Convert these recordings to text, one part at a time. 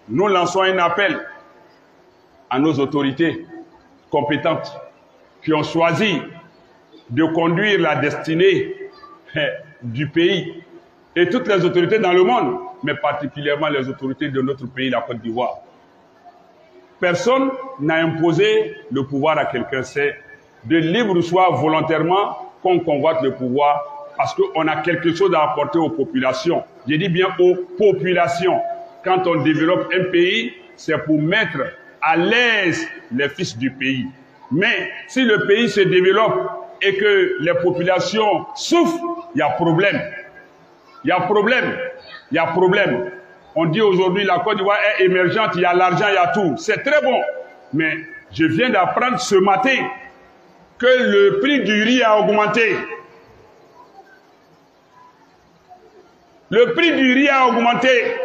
nous lançons un appel à nos autorités compétentes qui ont choisi de conduire la destinée du pays et toutes les autorités dans le monde, mais particulièrement les autorités de notre pays, la Côte d'Ivoire. Personne n'a imposé le pouvoir à quelqu'un, c'est de libre choix volontairement qu'on convoite le pouvoir parce qu'on a quelque chose à apporter aux populations. Je dis bien aux populations. Quand on développe un pays, c'est pour mettre à l'aise les fils du pays. Mais si le pays se développe et que les populations souffrent, il y a problème. Il y a problème. Il y a problème. On dit aujourd'hui la Côte d'Ivoire est émergente, il y a l'argent, il y a tout. C'est très bon. Mais je viens d'apprendre ce matin que le prix du riz a augmenté. Le prix du riz a augmenté.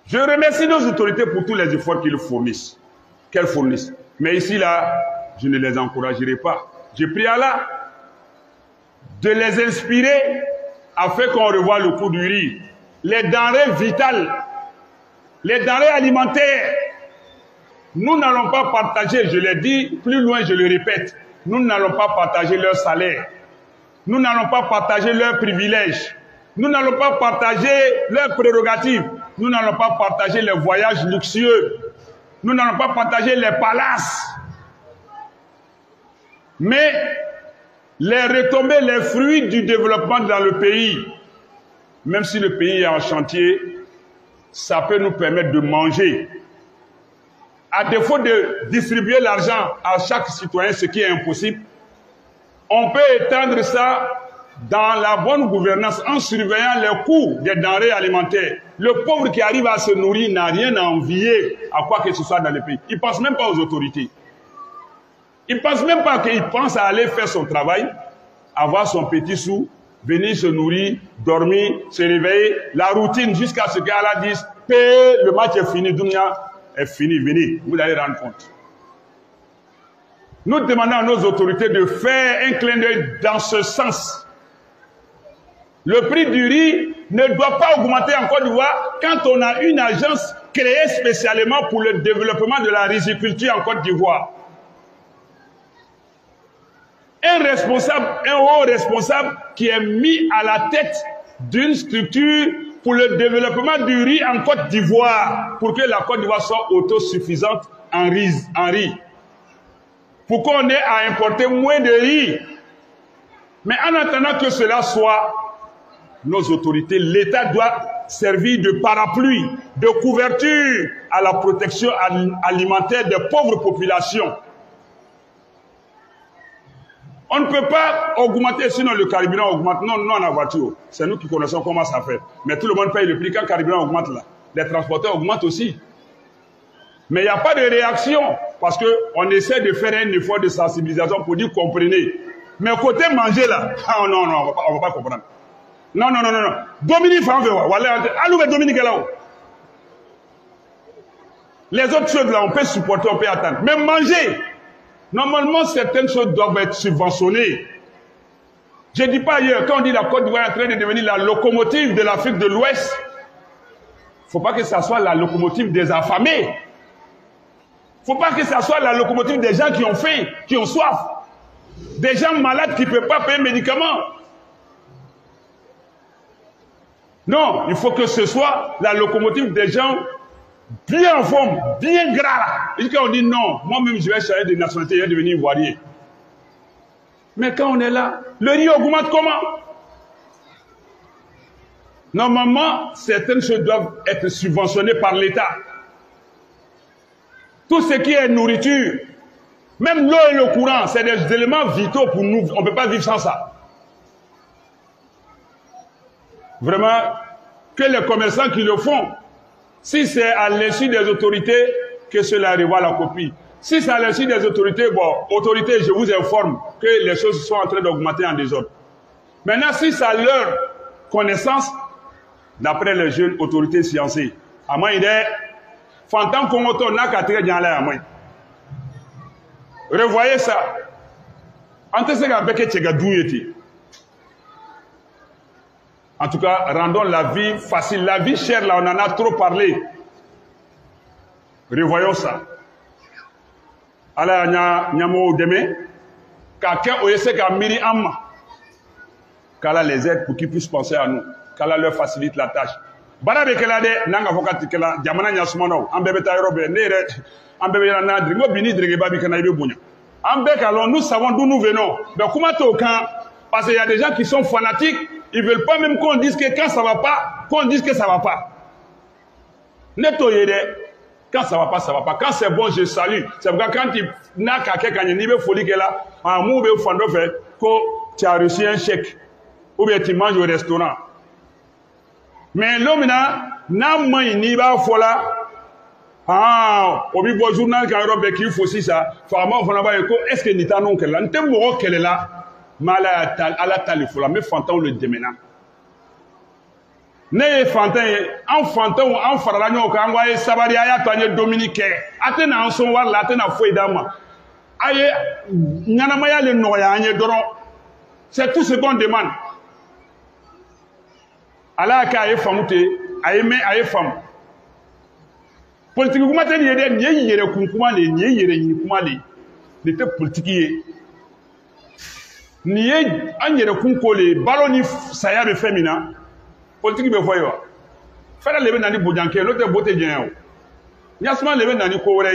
Je remercie nos autorités pour tous les efforts qu'elles fournissent. Mais ici, là, je ne les encouragerai pas. J'ai pris Allah de les inspirer afin qu'on revoie le coût du riz. Les denrées vitales, les denrées alimentaires, nous n'allons pas partager, je l'ai dit, plus loin je le répète, nous n'allons pas partager leur salaire. Nous n'allons pas partager leurs privilèges. Nous n'allons pas partager leurs prérogatives. Nous n'allons pas partager les voyages luxueux. Nous n'allons pas partager les palaces. Mais les retombées, les fruits du développement dans le pays, même si le pays est en chantier, ça peut nous permettre de manger. À défaut de distribuer l'argent à chaque citoyen, ce qui est impossible, on peut étendre ça dans la bonne gouvernance en surveillant les coûts des denrées alimentaires. Le pauvre qui arrive à se nourrir n'a rien à envier à quoi que ce soit dans le pays. Il ne pense même pas aux autorités. Il ne pense même pas qu'il pense à aller faire son travail, avoir son petit sou, venir se nourrir, dormir, se réveiller, la routine jusqu'à ce qu'Allah dise « le match est fini, Dunia est fini, venez, vous allez rendre compte ». Nous demandons à nos autorités de faire un clin d'œil dans ce sens. Le prix du riz ne doit pas augmenter en Côte d'Ivoire quand on a une agence créée spécialement pour le développement de la riziculture en Côte d'Ivoire. Un haut responsable qui est mis à la tête d'une structure pour le développement du riz en Côte d'Ivoire, pour que la Côte d'Ivoire soit autosuffisante en riz. Pour qu'on ait à importer moins de riz. Mais en attendant que cela soit, nos autorités, l'État doit servir de parapluie, de couverture à la protection alimentaire des pauvres populations. On ne peut pas augmenter, sinon le carburant augmente. Non, non, en voiture. C'est nous qui connaissons comment ça fait. Mais tout le monde paye le prix quand le carburant augmente là. Les transporteurs augmentent aussi. Mais il n'y a pas de réaction, parce qu'on essaie de faire un effort de sensibilisation pour dire comprenez. Mais côté manger là, ah non, non, on ne va pas comprendre. Non, non, non, non, non. Dominique Fanvewa, allô, Dominique est là-haut. Les autres choses là, on peut supporter, on peut attendre. Mais manger, normalement, certaines choses doivent être subventionnées. Je ne dis pas ailleurs, quand on dit la Côte d'Ivoire est en train de devenir la locomotive de l'Afrique de l'Ouest, il ne faut pas que ça soit la locomotive des affamés. Il ne faut pas que ça soit la locomotive des gens qui ont faim, qui ont soif. Des gens malades qui ne peuvent pas payer médicaments. Non, il faut que ce soit la locomotive des gens bien en forme, bien gras. Et quand on dit non, moi-même je vais changer de nationalité, je vais devenir ivoirien. Mais quand on est là, le riz augmente comment? Normalement, certaines choses doivent être subventionnées par l'État. Tout ce qui est nourriture, même l'eau et le courant, c'est des éléments vitaux pour nous. On ne peut pas vivre sans ça. Vraiment, que les commerçants qui le font, si c'est à l'insu des autorités, que cela revoie la copie. Si c'est à l'insu des autorités, bon, autorités, je vous informe que les choses sont en train d'augmenter en désordre. Maintenant, si c'est à leur connaissance, d'après les jeunes autorités sciencées, à moins il est Fantan Kongoto n'a qu'à tirer dans l'air à moi. Revoyez ça. En tout cas, avec Tchegadou, En tout cas, rendons la vie facile. La vie chère, là, on en a trop parlé. Revoyons ça. Allah nyamo deme, qu'à oyese qu'à miri amma, qu'Allah les aide pour qu'ils puissent penser à nous, qu'Allah leur facilite la tâche. Barabe kelade nanga fokati kela jamana nyasumano ambebe tayrobe nere ambebe na drigo bini drige babi kana ibe bunya. Ambek alors nous savons d'où nous venons. Mais comment t'es au camp? Parce qu'il y a des gens qui sont fanatiques, ils veulent pas même qu'on dise que quand ça va pas, qu'on dise que ça va pas. Nettoyez. Quand ça va pas, ça va pas. Quand c'est bon, je salue. C'est pourquoi quand il n'a qu'à quelqu'un qui n'est folie que là, en mou be fando fait que tu as reçu un chèque ou bien tu manges au restaurant. Mais l'homme n'a pas ni ba fola. Ah, au bibo journal quand Europe qui faut si ça. Fama fana ba ko est-ce que nita non que là, n'tem mo qu'elle est là. Mala ala tali fola mais fantan le demena. Ne fantan en fantan en farala nyo ka ngwa e sabari aya to anye Dominique atena en son wala atena foi dama aye nyana maya le no ya anye doro c'est tout ce qu'on demande ala ka aye famute aye me aye fam politique kuma tani yede nye yere kunkuma le nye yere yinkuma le ne te politique ye ni anyere kunko le baloni saya be femina politique be foyo fera lebe nani bojanke l'autre bote dien nyasma lebe nani ko wore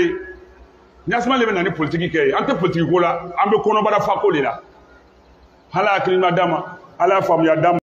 nyasma lebe nani politique ke ante politique ko la ambe kono bara fa ko le la hala klima dama ala fam ya dama